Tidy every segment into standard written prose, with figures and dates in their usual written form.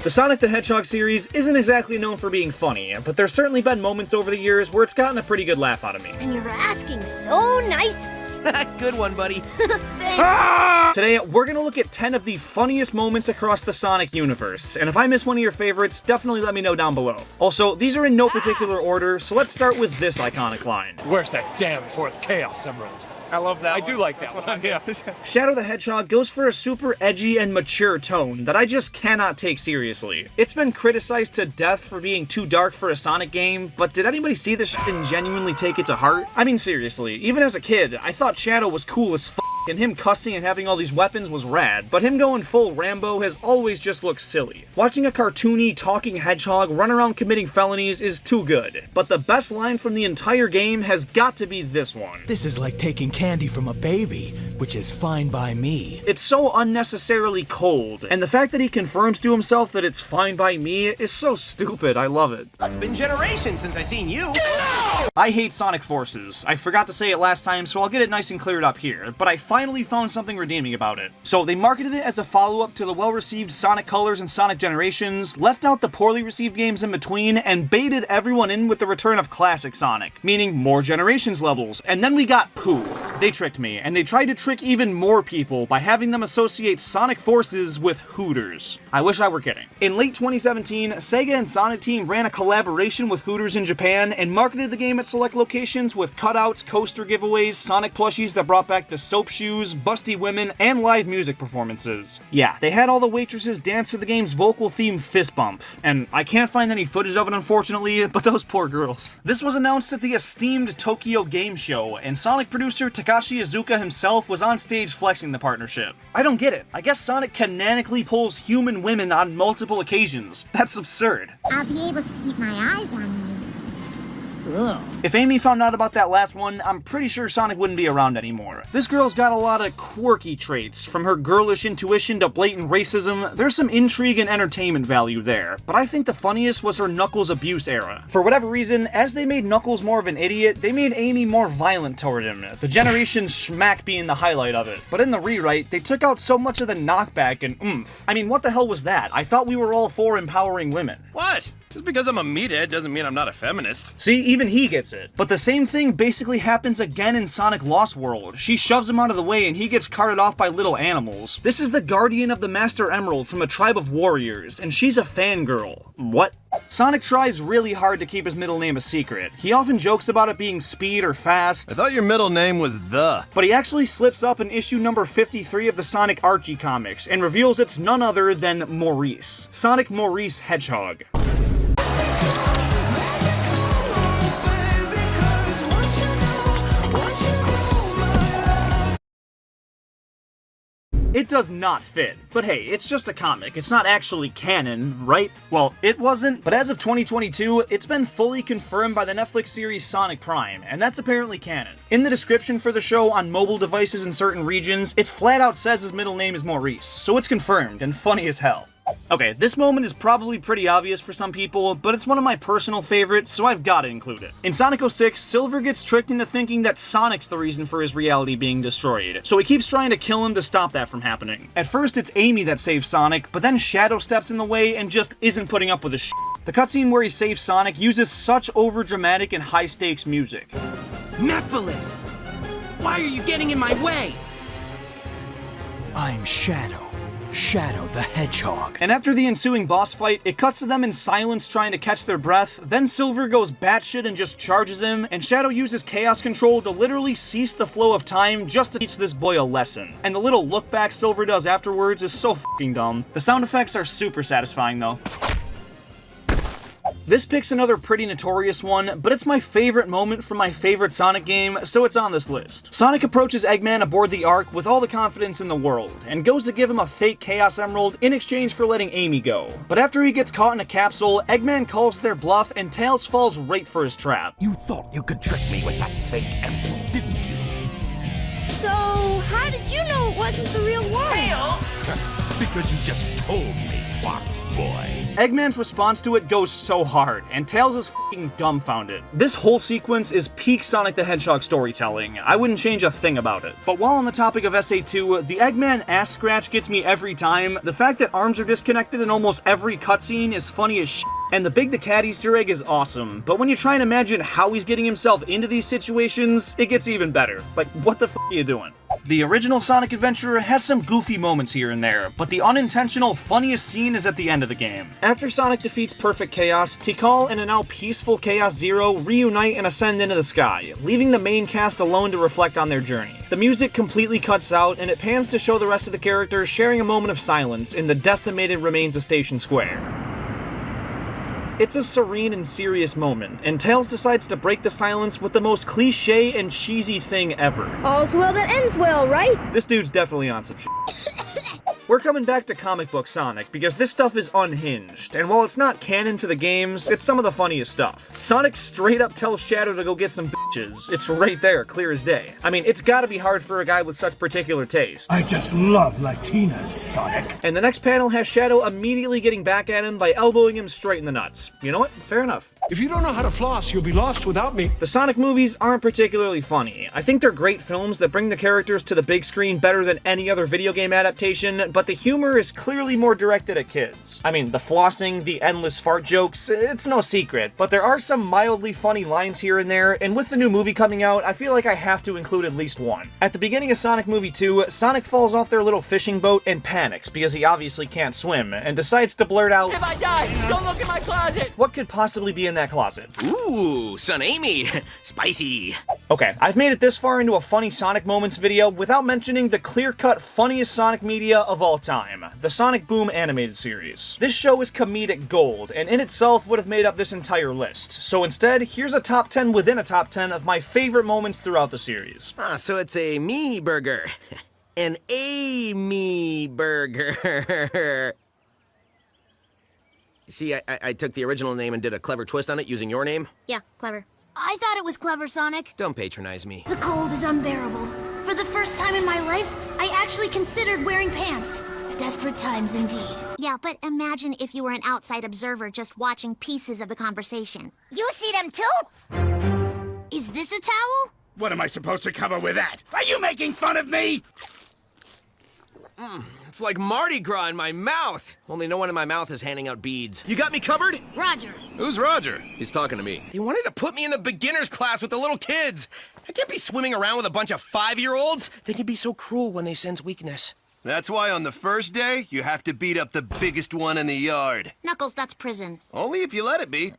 The Sonic the Hedgehog series isn't exactly known for being funny, but there's certainly been moments over the years where it's gotten a pretty good laugh out of me. And you're asking so nice. Good one, buddy. Thanks. Today, we're gonna look at 10 of the funniest moments across the Sonic universe, and if I miss one of your favorites, definitely let me know down below. Also, these are in no particular order, so let's start with this iconic line. Where's that damn fourth Chaos Emerald? I love that. I do like that one. Yeah. Shadow the Hedgehog goes for a super edgy and mature tone that I just cannot take seriously. It's been criticized to death for being too dark for a Sonic game, but did anybody see this shit and genuinely take it to heart? I mean seriously, even as a kid, I thought Shadow was cool as f***, and him cussing and having all these weapons was rad, but him going full Rambo has always just looked silly. Watching a cartoony, talking hedgehog run around committing felonies is too good, but the best line from the entire game has got to be this one. This is like taking candy from a baby, which is fine by me. It's so unnecessarily cold, and the fact that he confirms to himself that it's fine by me is so stupid, I love it. It's been generations since I seen you. I hate Sonic Forces. I forgot to say it last time, so I'll get it nice and cleared up here, but I finally found something redeeming about it. So they marketed it as a follow-up to the well-received Sonic Colors and Sonic Generations, left out the poorly received games in between, and baited everyone in with the return of Classic Sonic, meaning more Generations levels, and then we got poo. They tricked me, and they tried to trick even more people by having them associate Sonic Forces with Hooters. I wish I were kidding. In late 2017, Sega and Sonic Team ran a collaboration with Hooters in Japan and marketed the game at select locations with cutouts, coaster giveaways, Sonic plushies that brought back the soap shoes, busty women, and live music performances. Yeah, they had all the waitresses dance to the game's vocal theme Fist Bump, and I can't find any footage of it unfortunately, but those poor girls. This was announced at the esteemed Tokyo Game Show, and Sonic producer Takashi Iizuka himself was on stage flexing the partnership. I don't get it. I guess Sonic canonically pulls human women on multiple occasions. That's absurd. I'll be able to keep my eyes on you. Ugh. If Amy found out about that last one, I'm pretty sure Sonic wouldn't be around anymore. This girl's got a lot of quirky traits. From her girlish intuition to blatant racism, there's some intrigue and entertainment value there, but I think the funniest was her Knuckles abuse era. For whatever reason, as they made Knuckles more of an idiot, they made Amy more violent toward him, the Generation schmack being the highlight of it. But in the rewrite, they took out so much of the knockback and oomph. I mean, what the hell was that? I thought we were all for empowering women. What? Just because I'm a meathead doesn't mean I'm not a feminist. See, even he gets it. But the same thing basically happens again in Sonic Lost World. She shoves him out of the way and he gets carted off by little animals. This is the guardian of the Master Emerald from a tribe of warriors, and she's a fangirl. What? Sonic tries really hard to keep his middle name a secret. He often jokes about it being Speed or Fast. I thought your middle name was The. But he actually slips up in issue number 53 of the Sonic Archie comics and reveals it's none other than Maurice. Sonic Maurice Hedgehog. It does not fit, but hey, it's just a comic, it's not actually canon, right? Well, it wasn't, but as of 2022, it's been fully confirmed by the Netflix series Sonic Prime, and that's apparently canon. In the description for the show on mobile devices in certain regions, it flat out says his middle name is Maurice, so it's confirmed, and funny as hell. Okay, this moment is probably pretty obvious for some people, but it's one of my personal favorites, so I've gotta include it. In Sonic 06, Silver gets tricked into thinking that Sonic's the reason for his reality being destroyed, so he keeps trying to kill him to stop that from happening. At first, it's Amy that saves Sonic, but then Shadow steps in the way and just isn't putting up with his shit. The cutscene where he saves Sonic uses such overdramatic and high-stakes music. Nephilis! Why are you getting in my way? I'm Shadow. Shadow the Hedgehog. And after the ensuing boss fight, it cuts to them in silence trying to catch their breath, then Silver goes batshit and just charges him, and Shadow uses Chaos Control to literally cease the flow of time just to teach this boy a lesson. And the little look back Silver does afterwards is so fucking dumb. The sound effects are super satisfying though. This pick's another pretty notorious one, but it's my favorite moment from my favorite Sonic game, so it's on this list. Sonic approaches Eggman aboard the Ark with all the confidence in the world, and goes to give him a fake Chaos Emerald in exchange for letting Amy go. But after he gets caught in a capsule, Eggman calls their bluff and Tails falls right for his trap. You thought you could trick me with that fake emerald, didn't you? So, how did you know it wasn't the real one? Tails! Because you just told me, Fox. boy. Eggman's response to it goes so hard, and Tails is f***ing dumbfounded. This whole sequence is peak Sonic the Hedgehog storytelling. I wouldn't change a thing about it. But while on the topic of SA2, the Eggman ass scratch gets me every time. The fact that arms are disconnected in almost every cutscene is funny as shit. And the Big the Cat Easter egg is awesome, but when you try and imagine how he's getting himself into these situations, it gets even better. Like, what the f*** are you doing? The original Sonic Adventure has some goofy moments here and there, but the unintentional funniest scene is at the end of the game. After Sonic defeats Perfect Chaos, Tikal and a now peaceful Chaos Zero reunite and ascend into the sky, leaving the main cast alone to reflect on their journey. The music completely cuts out, and it pans to show the rest of the characters sharing a moment of silence in the decimated remains of Station Square. It's a serene and serious moment, and Tails decides to break the silence with the most cliché and cheesy thing ever. All's well that ends well, right? This dude's definitely on some shit. We're coming back to comic book Sonic, because this stuff is unhinged, and while it's not canon to the games, it's some of the funniest stuff. Sonic straight up tells Shadow to go get some bitches. It's right there, clear as day. I mean, it's gotta be hard for a guy with such particular taste. I just love Latinas, Sonic. And the next panel has Shadow immediately getting back at him by elbowing him straight in the nuts. You know what? Fair enough. If you don't know how to floss, you'll be lost without me. The Sonic movies aren't particularly funny. I think they're great films that bring the characters to the big screen better than any other video game adaptation, but the humor is clearly more directed at kids. I mean, the flossing, the endless fart jokes, it's no secret, but there are some mildly funny lines here and there, and with the new movie coming out, I feel like I have to include at least one. At the beginning of Sonic Movie 2, Sonic falls off their little fishing boat and panics because he obviously can't swim, and decides to blurt out, If I die, don't look in my closet! what could possibly be in that closet? Ooh, son Amy. Spicy. Okay, I've made it this far into a funny Sonic Moments video without mentioning the clear-cut funniest Sonic media of all time, the Sonic Boom animated series. This show is comedic gold, and in itself would have made up this entire list. So instead, here's a top 10 within a top 10 of my favorite moments throughout the series. Ah, so it's a me burger. An Amy burger. See, I took the original name and did a clever twist on it using your name. Yeah, clever. I thought it was clever, Sonic. Don't patronize me. The cold is unbearable. For the first time in my life, I actually considered wearing pants. Desperate times indeed. Yeah, but imagine if you were an outside observer just watching pieces of the conversation. You see them too? Is this a towel? What am I supposed to cover with that? Are you making fun of me? It's like Mardi Gras in my mouth. Only no one in my mouth is handing out beads. You got me covered? Roger. Who's Roger? He's talking to me. They wanted to put me in the beginner's class with the little kids. I can't be swimming around with a bunch of 5-year-olds. They can be so cruel when they sense weakness. That's why on the first day, you have to beat up the biggest one in the yard. Knuckles, that's prison. Only if you let it be.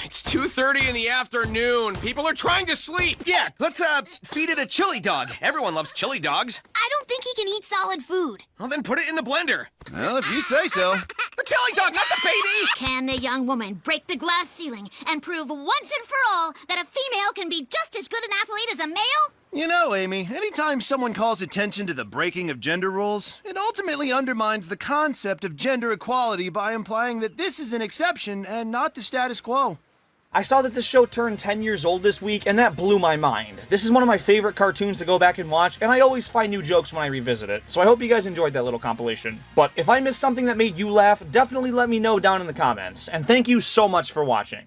It's 2:30 in the afternoon. People are trying to sleep. Yeah, let's feed it a chili dog. Everyone loves chili dogs. I don't think he can eat solid food. Well, then put it in the blender. Well, if you say so. The chili dog, not the baby. Can the young woman break the glass ceiling and prove once and for all that a female can be just as good an athlete as a male? You know, Amy, anytime someone calls attention to the breaking of gender roles, it ultimately undermines the concept of gender equality by implying that this is an exception and not the status quo. I saw that this show turned 10 years old this week, and that blew my mind. This is one of my favorite cartoons to go back and watch, and I always find new jokes when I revisit it, so I hope you guys enjoyed that little compilation. But if I missed something that made you laugh, definitely let me know down in the comments, and thank you so much for watching.